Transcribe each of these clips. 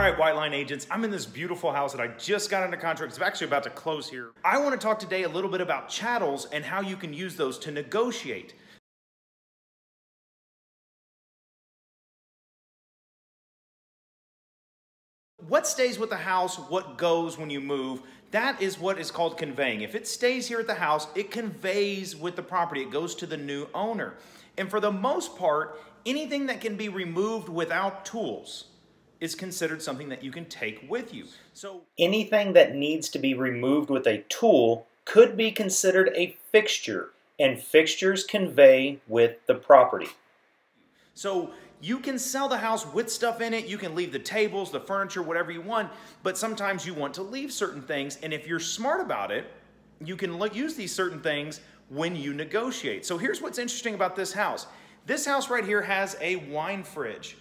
right, White Line agents, I'm in this beautiful house that I just got under contract. It's actually about to close here. I want to talk today a little bit about chattels and how you can use those to negotiate. What stays with the house, what goes when you move, that is what is called conveying. If it stays here at the house, it conveys with the property. It goes to the new owner. And for the most part, anything that can be removed without tools is considered something that you can take with you. So anything that needs to be removed with a tool could be considered a fixture, and fixtures convey with the property. So you can sell the house with stuff in it. You can leave the tables, the furniture, whatever you want, but sometimes you want to leave certain things, and if you're smart about it, you can use these certain things when you negotiate. So here's what's interesting about this house. This house right here has a wine fridge.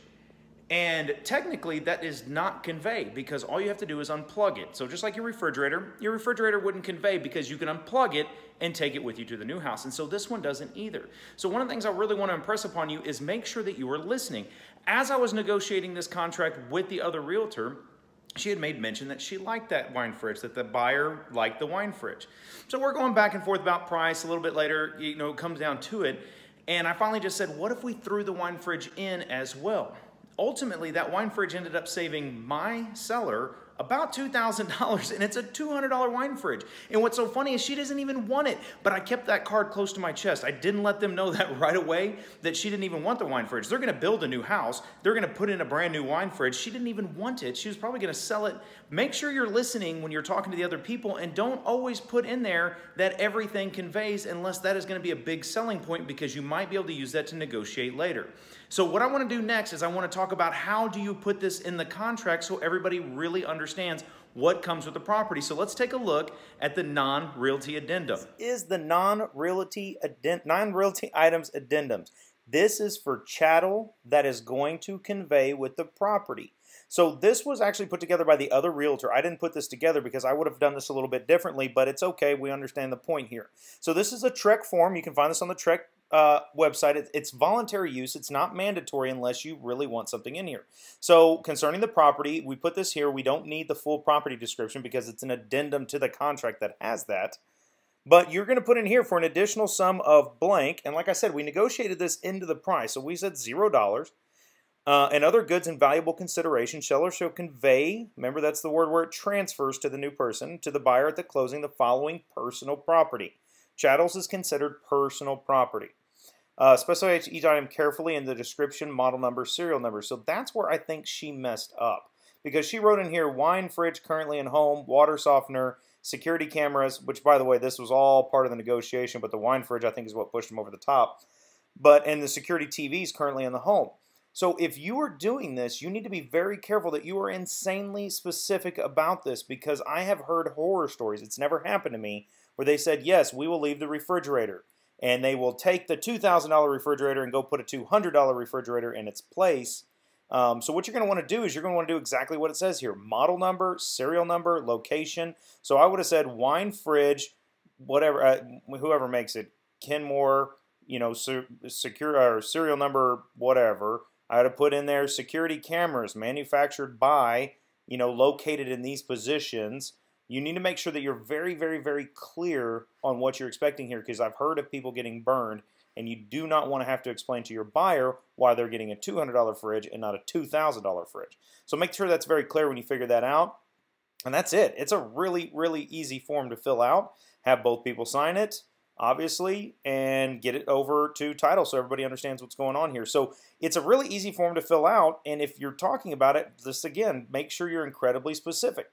And technically that is not convey because all you have to do is unplug it. So just like your refrigerator wouldn't convey because you can unplug it and take it with you to the new house. And so this one doesn't either. So one of the things I really want to impress upon you is make sure that you are listening. As I was negotiating this contract with the other realtor, she had made mention that she liked that wine fridge, that the buyer liked the wine fridge. So we're going back and forth about price. A little bit later, it comes down to it. And I finally just said, what if we threw the wine fridge in as well? Ultimately, that wine fridge ended up saving my seller about $2,000, and it's a $200 wine fridge. And what's so funny is she doesn't even want it, but I kept that card close to my chest. I didn't let them know that right away, that she didn't even want the wine fridge. They're gonna build a new house. They're gonna put in a brand new wine fridge. She didn't even want it. She was probably gonna sell it. Make sure you're listening when you're talking to the other people, and don't always put in there that everything conveys unless that is gonna be a big selling point, because you might be able to use that to negotiate later. So what I wanna do next is I wanna talk about how do you put this in the contract so everybody really understands what comes with the property. So let's take a look at the non-realty addendum. This is the non-realty items addendums. This is for chattel that is going to convey with the property. So this was actually put together by the other realtor. I didn't put this together because I would have done this a little bit differently, but it's okay. We understand the point here. So this is a TREC form. You can find this on the TREC website. It's voluntary use. It's not mandatory unless you really want something in here. So concerning the property, we put this here. We don't need the full property description because it's an addendum to the contract that has that. But you're going to put in here for an additional sum of blank. And like I said, we negotiated this into the price. So we said $0. And other goods and valuable consideration, seller shall convey, remember that's the word where it transfers to the new person, to the buyer at the closing the following personal property. Chattels is considered personal property. Specify each item carefully in the description, model number, serial number. So that's where I think she messed up. Because she wrote in here, wine fridge currently in home, water softener, security cameras, which by the way, this was all part of the negotiation, but the wine fridge I think is what pushed them over the top. And the security TVs currently in the home. So if you are doing this, you need to be very careful that you are insanely specific about this, because I have heard horror stories. It's never happened to me where they said, yes, we will leave the refrigerator. And they will take the $2,000 refrigerator and go put a $200 refrigerator in its place. So what you're going to want to do is you're going to want to do exactly what it says here. Model number, serial number, location. So I would have said wine fridge, whatever, whoever makes it, Kenmore, secure or serial number, whatever. I would have put in there security cameras manufactured by, located in these positions. You need to make sure that you're very, very, very clear on what you're expecting here, because I've heard of people getting burned, and you do not want to have to explain to your buyer why they're getting a $200 fridge and not a $2,000 fridge. So make sure that's very clear when you figure that out. And that's it. It's a really, really easy form to fill out. Have both people sign it, obviously, and get it over to title so everybody understands what's going on here. So it's a really easy form to fill out, and if you're talking about it, just again, make sure you're incredibly specific.